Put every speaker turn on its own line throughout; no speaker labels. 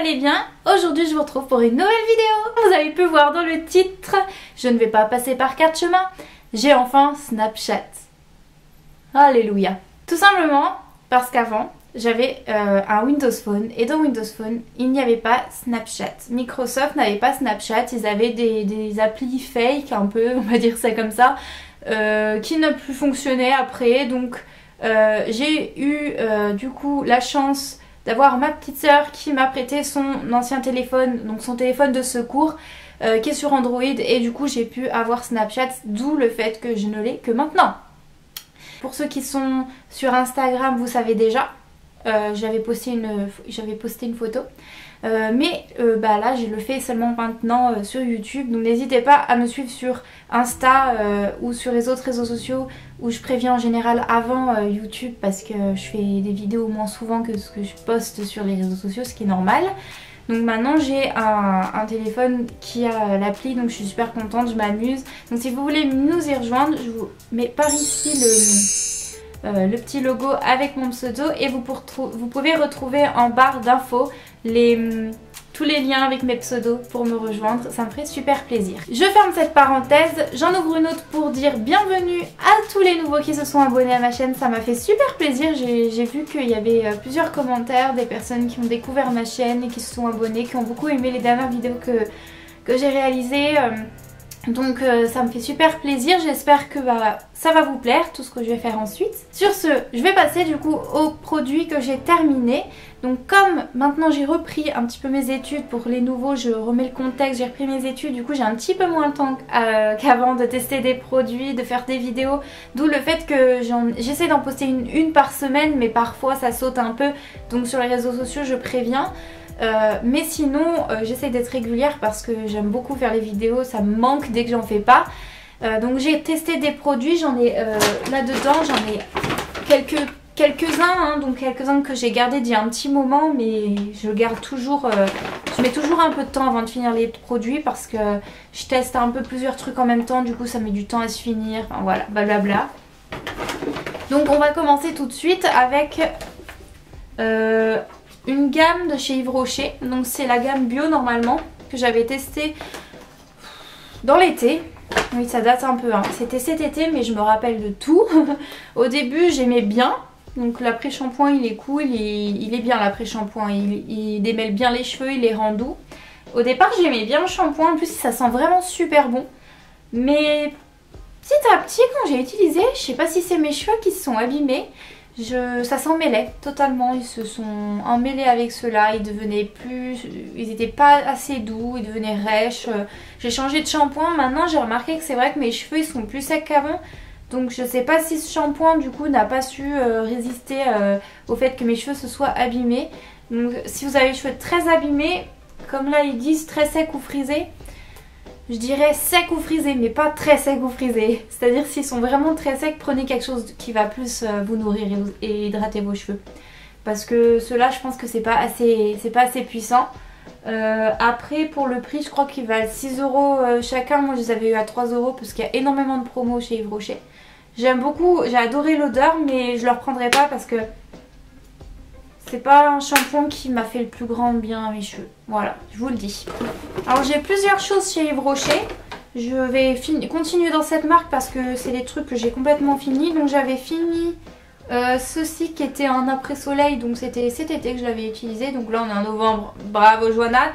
allez bien? Aujourd'hui je vous retrouve pour une nouvelle vidéo. Vous avez pu voir dans le titre, je ne vais pas passer par quatre chemins. J'ai enfin Snapchat. Alléluia. Tout simplement parce qu'avant j'avais un Windows Phone et dans Windows Phone il n'y avait pas Snapchat. Microsoft n'avait pas Snapchat, ils avaient des applis fake un peu, on va dire ça comme ça, qui ne plus fonctionnaient après. Donc j'ai eu du coup la chance d'avoir ma petite sœur qui m'a prêté son ancien téléphone, donc son téléphone de secours qui est sur Android, et du coup j'ai pu avoir Snapchat, d'où le fait que je ne l'ai que maintenant. Pour ceux qui sont sur Instagram, vous savez déjà, j'avais posté une photo, mais là je le fais seulement maintenant sur YouTube, donc n'hésitez pas à me suivre sur Insta ou sur les autres réseaux sociaux où je préviens en général avant YouTube, parce que je fais des vidéos moins souvent que ce que je poste sur les réseaux sociaux, ce qui est normal. Donc maintenant j'ai un téléphone qui a l'appli, donc je suis super contente, je m'amuse. Donc si vous voulez nous y rejoindre, je vous mets par ici le petit logo avec mon pseudo, et vous pouvez retrouver en barre d'infos tous les liens avec mes pseudos pour me rejoindre, ça me ferait super plaisir. Je ferme cette parenthèse, j'en ouvre une autre pour dire bienvenue à tous les nouveaux qui se sont abonnés à ma chaîne, ça m'a fait super plaisir. J'ai vu qu'il y avait plusieurs commentaires, des personnes qui ont découvert ma chaîne et qui se sont abonnées, qui ont beaucoup aimé les dernières vidéos que j'ai réalisées. Donc ça me fait super plaisir, j'espère que ça va vous plaire tout ce que je vais faire ensuite. Sur ce, je vais passer du coup aux produits que j'ai terminés. Donc comme maintenant j'ai repris un petit peu mes études, pour les nouveaux je remets le contexte, j'ai repris mes études, du coup j'ai un petit peu moins le temps qu'avant de tester des produits, de faire des vidéos, d'où le fait que j'essaie d'en poster une par semaine, mais parfois ça saute un peu, donc sur les réseaux sociaux je préviens. Mais sinon j'essaie d'être régulière parce que j'aime beaucoup faire les vidéos, ça me manque dès que j'en fais pas. Donc j'ai testé des produits, j'en ai là-dedans, j'en ai quelques-uns, donc quelques-uns que j'ai gardés d'il y a un petit moment, mais je garde toujours, je mets toujours un peu de temps avant de finir les produits parce que je teste un peu plusieurs trucs en même temps, du coup ça met du temps à se finir, enfin voilà, blablabla. Donc on va commencer tout de suite avec une gamme de chez Yves Rocher, donc c'est la gamme bio normalement, que j'avais testé dans l'été. Oui, ça date un peu, hein. C'était cet été, mais je me rappelle de tout. Au début j'aimais bien, donc l'après-shampoing il est cool, il est bien l'après-shampoing, il démêle bien les cheveux, il les rend doux. Au départ j'aimais bien le shampoing, en plus ça sent vraiment super bon, mais petit à petit quand j'ai utilisé, je sais pas si c'est mes cheveux qui se sont abîmés, ça s'en mêlait totalement, ils se sont emmêlés avec ceux-là, ils étaient pas assez doux, ils devenaient rêches. J'ai changé de shampoing, maintenant j'ai remarqué que c'est vrai que mes cheveux ils sont plus secs qu'avant, donc je sais pas si ce shampoing du coup n'a pas su résister au fait que mes cheveux se soient abîmés. Donc si vous avez les cheveux très abîmés, comme là ils disent très secs ou frisés, je dirais sec ou frisé, mais pas très sec ou frisé. C'est-à-dire s'ils sont vraiment très secs, prenez quelque chose qui va plus vous nourrir et hydrater vos cheveux. Parce que ceux-là, je pense que c'est pas assez puissant. Après, pour le prix, je crois qu'ils valent 6 € chacun. Moi, je les avais eu à 3 € parce qu'il y a énormément de promos chez Yves Rocher. J'aime beaucoup, j'ai adoré l'odeur, mais je ne le reprendrai pas parce que c'est pas un shampoing qui m'a fait le plus grand bien à mes cheveux. Voilà, je vous le dis. Alors j'ai plusieurs choses chez Yves Rocher. Je vais continuer dans cette marque parce que c'est des trucs que j'ai complètement fini. Donc j'avais fini ceci qui était un après-soleil. Donc c'était cet été que je l'avais utilisé. Donc là on est en novembre. Bravo Joanna.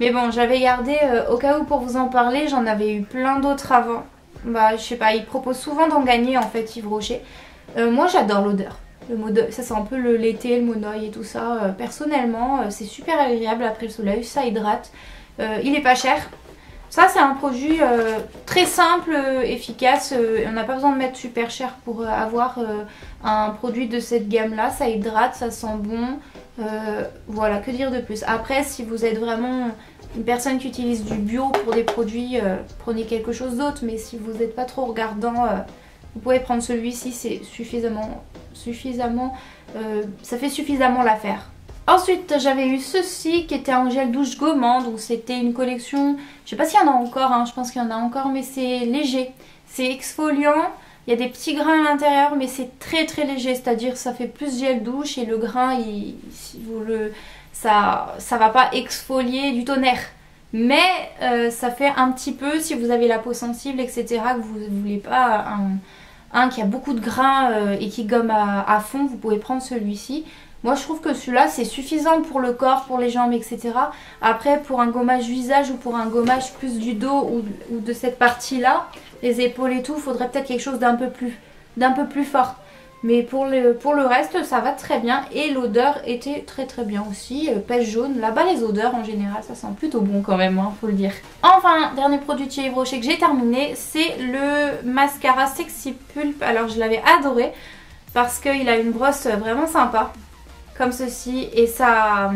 Mais bon, j'avais gardé au cas où pour vous en parler. J'en avais eu plein d'autres avant. Bah je sais pas, ils proposent souvent d'en gagner en fait Yves Rocher. Moi j'adore l'odeur. Ça c'est un peu l'été, le monoeil et tout ça. Personnellement c'est super agréable après le soleil, ça hydrate. Il est pas cher. Ça c'est un produit très simple, efficace. On n'a pas besoin de mettre super cher pour avoir un produit de cette gamme là. Ça hydrate, ça sent bon. Voilà, que dire de plus. Après si vous êtes vraiment une personne qui utilise du bio pour des produits, prenez quelque chose d'autre. Mais si vous n'êtes pas trop regardant, vous pouvez prendre celui-ci, c'est ça fait suffisamment l'affaire. Ensuite j'avais eu ceci qui était un gel douche gommant, donc c'était une collection, je sais pas s'il y en a encore, hein, je pense qu'il y en a encore, mais c'est léger, c'est exfoliant, il y a des petits grains à l'intérieur mais c'est très très léger, c'est à dire ça fait plus gel douche et le grain ça va pas exfolier du tonnerre. Mais ça fait un petit peu, si vous avez la peau sensible, etc., que vous ne voulez pas un qui a beaucoup de grains et qui gomme à fond, vous pouvez prendre celui-ci. Moi je trouve que celui-là c'est suffisant pour le corps, pour les jambes, etc. Après pour un gommage visage ou pour un gommage plus du dos ou de cette partie-là, les épaules et tout, il faudrait peut-être quelque chose d'un peu plus fort. Mais pour le reste ça va très bien et l'odeur était très très bien aussi. Pêche jaune, là-bas les odeurs en général ça sent plutôt bon quand même, hein, faut le dire. Enfin, dernier produit de chez Yves Rocher que j'ai terminé, c'est le mascara Sexy Pulp. Alors je l'avais adoré parce qu'il a une brosse vraiment sympa comme ceci et ça...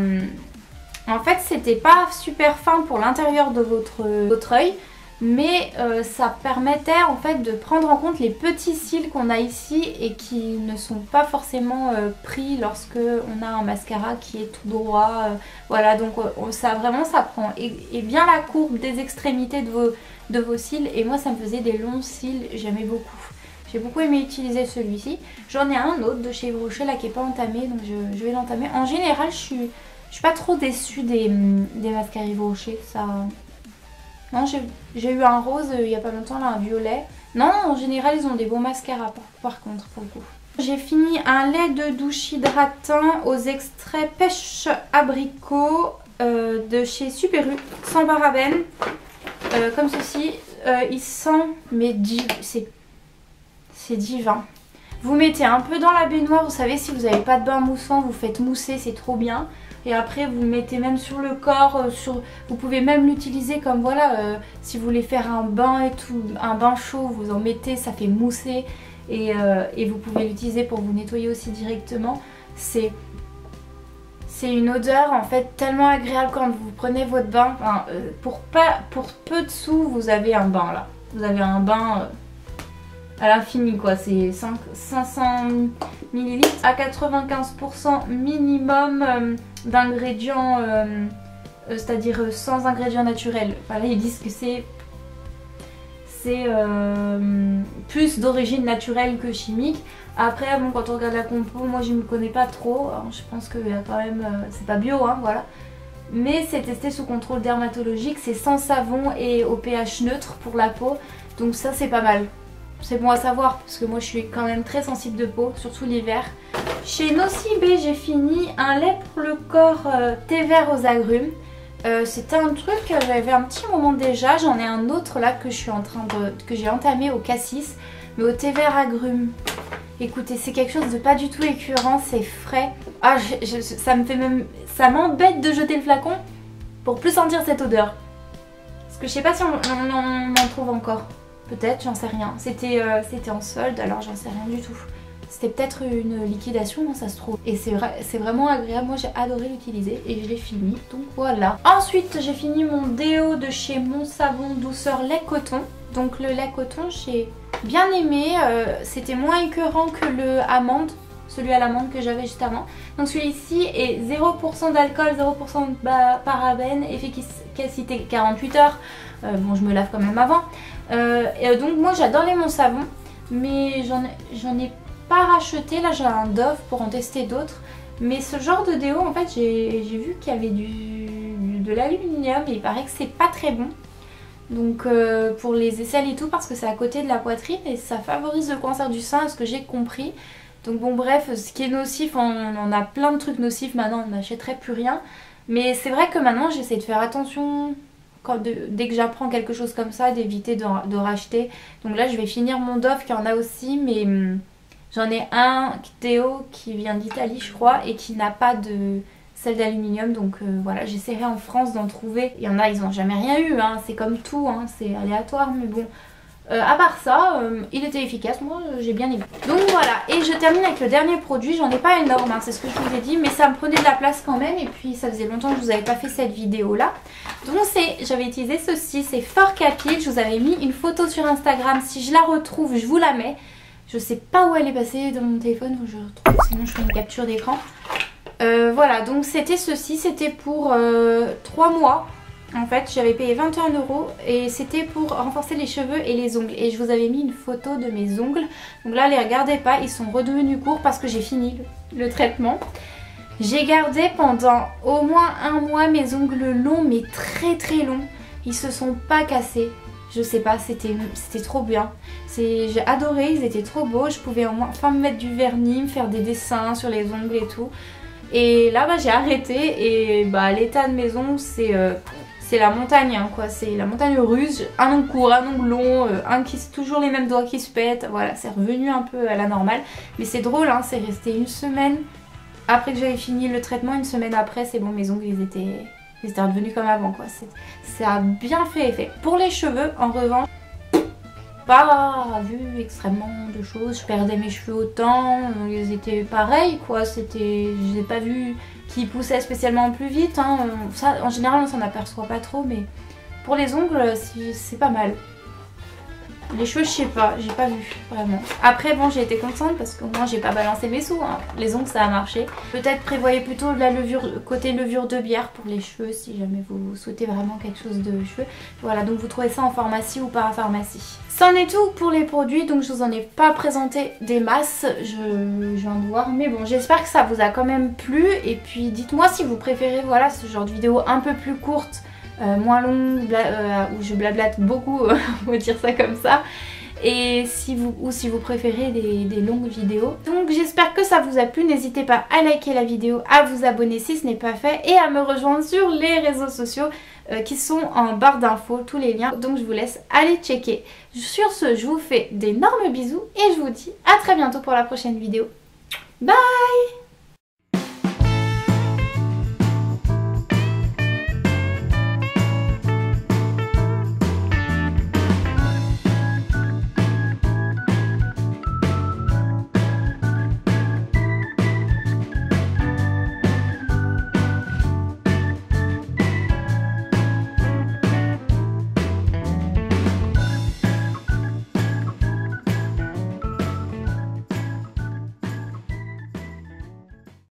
En fait c'était pas super fin pour l'intérieur de votre œil. Mais ça permettait en fait de prendre en compte les petits cils qu'on a ici et qui ne sont pas forcément pris lorsque on a un mascara qui est tout droit. Voilà, donc ça vraiment ça prend et bien la courbe des extrémités de vos cils. Et moi ça me faisait des longs cils, j'aimais beaucoup. J'ai beaucoup aimé utiliser celui-ci. J'en ai un autre de chez Yves Rocher là qui n'est pas entamé, donc je vais l'entamer. En général je suis pas trop déçue des mascaras Yves Rocher, ça... Non, j'ai eu un rose il y a pas longtemps, là, un violet. Non, en général, ils ont des bons mascaras par contre, pour le coup. J'ai fini un lait de douche hydratant aux extraits pêche abricot de chez Super U, sans parabènes, comme ceci. Il sent, mais c'est divin. Vous mettez un peu dans la baignoire, vous savez, si vous n'avez pas de bain moussant, vous faites mousser, c'est trop bien. Et après vous le mettez même sur le corps, vous pouvez même l'utiliser comme voilà, si vous voulez faire un bain et tout, un bain chaud, vous en mettez, ça fait mousser et vous pouvez l'utiliser pour vous nettoyer aussi directement. C'est une odeur en fait tellement agréable quand vous prenez votre bain. Enfin, pour peu de sous vous avez un bain là, vous avez un bain à l'infini quoi, c'est 500 ml à 95% minimum d'ingrédients, c'est-à-dire sans ingrédients naturels. Enfin, là ils disent que c'est plus d'origine naturelle que chimique. Après bon, quand on regarde la compo, moi je ne me connais pas trop, alors, je pense que quand même c'est pas bio hein, voilà. Mais c'est testé sous contrôle dermatologique, c'est sans savon et au pH neutre pour la peau, donc ça c'est pas mal. C'est bon à savoir parce que moi je suis quand même très sensible de peau, surtout l'hiver. Chez Nocibé j'ai fini un lait pour le corps thé vert aux agrumes. C'était un truc que j'avais un petit moment déjà. J'en ai un autre là que j'ai entamé au cassis, mais au thé vert agrumes. Écoutez, c'est quelque chose de pas du tout écœurant, c'est frais. Ah, ça m'embête de jeter le flacon pour plus sentir cette odeur. Parce que je sais pas si on en trouve encore. Peut-être, j'en sais rien. C'était en solde, alors j'en sais rien du tout. C'était peut-être une liquidation, non, ça se trouve. Et c'est vraiment agréable, moi j'ai adoré l'utiliser et je l'ai fini, donc voilà. Ensuite j'ai fini mon déo de chez Mon Savon Douceur lait coton. Donc le lait coton j'ai bien aimé, c'était moins écœurant que le amande, celui à l'amande que j'avais juste avant. Donc celui-ci est 0% d'alcool, 0% de parabènes, efficacité 48 heures. Bon je me lave quand même avant. Donc moi j'adore les Mon Savon, mais j'en ai pas racheté. Là j'ai un Dove pour en tester d'autres. Mais ce genre de déo en fait j'ai vu qu'il y avait de l'aluminium et il paraît que c'est pas très bon. Donc pour les aisselles et tout, parce que c'est à côté de la poitrine et ça favorise le cancer du sein, à ce que j'ai compris. Donc bon bref, ce qui est nocif, on a plein de trucs nocifs maintenant, on n'achèterait plus rien. Mais c'est vrai que maintenant j'essaie de faire attention dès que j'apprends quelque chose comme ça, d'éviter de racheter. Donc là je vais finir mon Dove qui en a aussi, mais j'en ai un déo qui vient d'Italie je crois et qui n'a pas de celle d'aluminium. Donc voilà, j'essaierai en France d'en trouver. Il y en a, ils n'ont jamais rien eu, hein. C'est comme tout, hein. C'est aléatoire, mais bon. À part ça, il était efficace, moi j'ai bien aimé. Donc voilà, et je termine avec le dernier produit. J'en ai pas énorme, hein, c'est ce que je vous ai dit, mais ça me prenait de la place quand même. Et puis ça faisait longtemps que je vous avais pas fait cette vidéo là. Donc j'avais utilisé ceci, c'est Fort Capil. Je vous avais mis une photo sur Instagram, si je la retrouve je vous la mets. Je sais pas où elle est passée dans mon téléphone, où je retrouve, sinon je fais une capture d'écran. Voilà, donc c'était ceci, c'était pour 3 mois. En fait, j'avais payé 21 € et c'était pour renforcer les cheveux et les ongles. Et je vous avais mis une photo de mes ongles. Donc là, les regardez pas, ils sont redevenus courts parce que j'ai fini le traitement. J'ai gardé pendant au moins un mois mes ongles longs, mais très très longs. Ils se sont pas cassés. Je sais pas, c'était trop bien. J'ai adoré, ils étaient trop beaux. Je pouvais au moins enfin me mettre du vernis, me faire des dessins sur les ongles et tout. Et là, j'ai arrêté et l'état de mes ongles, c'est la montagne, hein, quoi. C'est la montagne russe. Un ongle court, un ongle long, toujours les mêmes doigts qui se pètent. Voilà, c'est revenu un peu à la normale. Mais c'est drôle, hein, c'est resté une semaine après que j'avais fini le traitement. Une semaine après, c'est bon, mes ongles, ils étaient redevenus comme avant, quoi. Ça a bien fait effet. Pour les cheveux, en revanche, pas vu extrêmement de choses. Je perdais mes cheveux autant, ils étaient pareils, quoi. Je n'ai pas vu qu'ils poussaient spécialement plus vite, hein. Ça, en général, on s'en aperçoit pas trop, mais pour les ongles, c'est pas mal. Les cheveux, je sais pas, j'ai pas vu vraiment. Après, bon, j'ai été contente parce qu'au moins j'ai pas balancé mes sous, hein. Les ongles, ça a marché. Peut-être prévoyez plutôt de la levure, côté levure de bière pour les cheveux si jamais vous souhaitez vraiment quelque chose de cheveux. Voilà, donc vous trouvez ça en pharmacie ou parapharmacie. C'en est tout pour les produits, donc je vous en ai pas présenté des masses, je viens de voir. Mais bon, j'espère que ça vous a quand même plu. Et puis dites-moi si vous préférez, voilà, ce genre de vidéo un peu plus courte, moins longue, où je blablate beaucoup, on va dire ça comme ça. Et si vous préférez des longues vidéos. Donc j'espère que ça vous a plu. N'hésitez pas à liker la vidéo, à vous abonner si ce n'est pas fait et à me rejoindre sur les réseaux sociaux qui sont en barre d'infos, tous les liens. Donc je vous laisse aller checker. Sur ce, je vous fais d'énormes bisous et je vous dis à très bientôt pour la prochaine vidéo. Bye!